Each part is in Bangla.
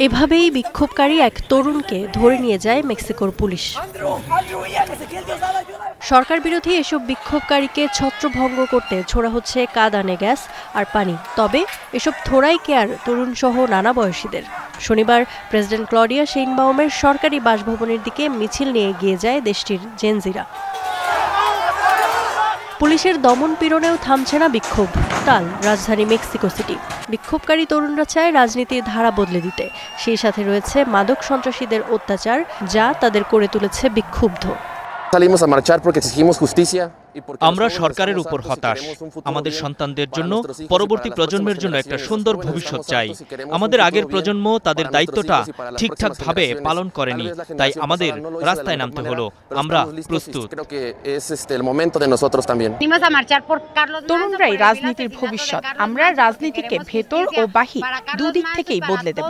এভাবেই বিক্ষোভকারী এক তরুণকে ধরে নিয়ে যায় মেক্সিকোর পুলিশ। সরকার বিরোধী এসব বিক্ষোভকারীকে ছত্রভঙ্গ করতে ছোড়া হচ্ছে কাঁদানে গ্যাস আর পানি। তবে এসব থোড়াই কেয়ার তরুণসহ নানা বয়সীদের। শনিবার প্রেসিডেন্ট ক্লডিয়া শেইনবাউমের সরকারি বাসভবনের দিকে মিছিল নিয়ে এগিয়ে যায় দেশটির জেনজিরা। পুলিশের দমন পীড়নেও থামছে না বিক্ষোভ। তাল রাজধানী মেক্সিকো সিটি। বিক্ষোভকারী তরুণরা চায় রাজনীতির ধারা বদলে দিতে। সেই সাথে রয়েছে মাদক সন্ত্রাসীদের অত্যাচার, যা তাদের করে তুলেছে বিক্ষুব্ধ। আমরা সরকারের উপর হতাশ। আমাদের সন্তানদের জন্য, পরবর্তী প্রজন্মের জন্য একটা সুন্দর ভবিষ্যৎ চাই। আমাদের আগের প্রজন্ম তাদের দায়িত্বটা ঠিকঠাকভাবে পালন করেনি, তাই আমাদের রাস্তায় নামতে হলো। আমরা প্রস্তুত। তরুণরাই রাজনীতির ভবিষ্যৎ। আমরা রাজনীতিকে ভেতর ও বাহির দুদিক থেকেই বদলে দেব।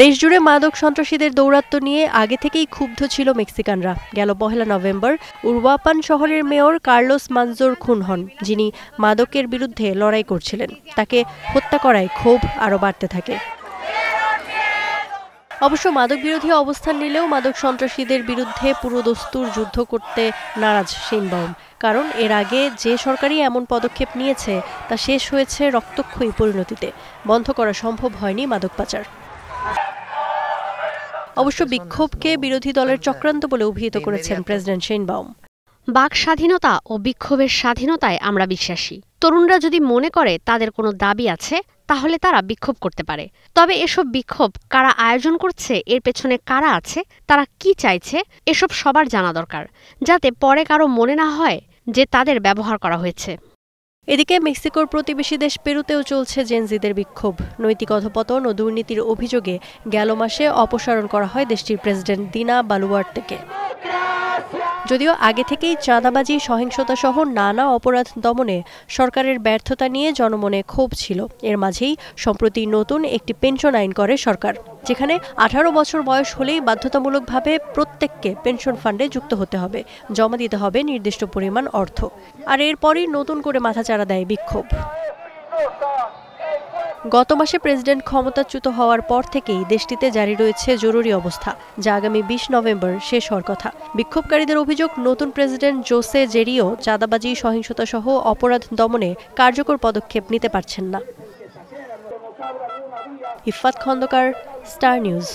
দেশজুড়ে মাদক সন্ত্রাসীদের দৌরাত্ম্য নিয়ে আগে থেকেই ক্ষুব্ধ ছিল মেক্সিকানরা। গেল 1 নভেম্বর উরুয়াপান শহরের মেয়র কার্লোস মানজোর খুন হন, যিনি মাদকের বিরুদ্ধে লড়াই করছিলেন। তাকে হত্যা করায় ক্ষোভ আরও বাড়তে থাকে। অবশ্য মাদক বিরোধী অবস্থান নিলেও মাদক সন্ত্রাসীদের বিরুদ্ধে পুরোদস্তুর যুদ্ধ করতে নারাজ শেইনবাউম। কারণ এর আগে যে সরকারই এমন পদক্ষেপ নিয়েছে তা শেষ হয়েছে রক্তক্ষয়ী পরিণতিতে। বন্ধ করা সম্ভব হয়নি মাদক পাচার। অবশ্য বিক্ষোভকে বিরোধী দলের চক্রান্ত বলে অভিহিত করেছেন প্রেসিডেন্ট শেইনবাউম। বাক স্বাধীনতা ও বিক্ষোভের স্বাধীনতায় আমরা বিশ্বাসী। তরুণরা যদি মনে করে তাদের কোনো দাবি আছে, তাহলে তারা বিক্ষোভ করতে পারে। তবে এসব বিক্ষোভ কারা আয়োজন করছে, এর পেছনে কারা আছে, তারা কি চাইছে, এসব সবার জানা দরকার, যাতে পরে কারো মনে না হয় যে তাদের ব্যবহার করা হয়েছে। এদিকে মেক্সিকোর প্রতিবেশী দেশ পেরুতেও চলছে জেনজিদের বিক্ষোভ। নৈতিক অধপতন ও দুর্নীতির অভিযোগে গেল মাসে অপসারণ করা হয় দেশটির প্রেসিডেন্ট দিনা বালুয়ার্তেকে। যদিও আগে থেকেই চাঁদাবাজি, সহিংসতা সহ নানা অপরাধ দমনে সরকারের ব্যর্থতা নিয়ে জনমনে ক্ষোভ ছিল। এর মাঝেই সম্প্রতি নতুন একটি পেনশন আইন করে সরকার, যেখানে 18 বছর বয়স হলেই বাধ্যতামূলকভাবে প্রত্যেককে পেনশন ফান্ডে যুক্ত হতে হবে, জমা দিতে হবে নির্দিষ্ট পরিমাণ অর্থ। আর এরপরই নতুন করে মাথাচাড়া দেয় বিক্ষোভ। গত মাসে প্রেসিডেন্ট ক্ষমতাচ্যুত হওয়ার পর থেকেই দেশটিতে জারি রয়েছে জরুরি অবস্থা, যা আগামী 20 নভেম্বর শেষ হওয়ার কথা। বিক্ষোভকারীদের অভিযোগ, নতুন প্রেসিডেন্ট জোসে জেরিও চাঁদাবাজি, সহিংসতা সহ অপরাধ দমনে কার্যকর পদক্ষেপ নিতে পারছেন না। Iffat Khandakar, Star news.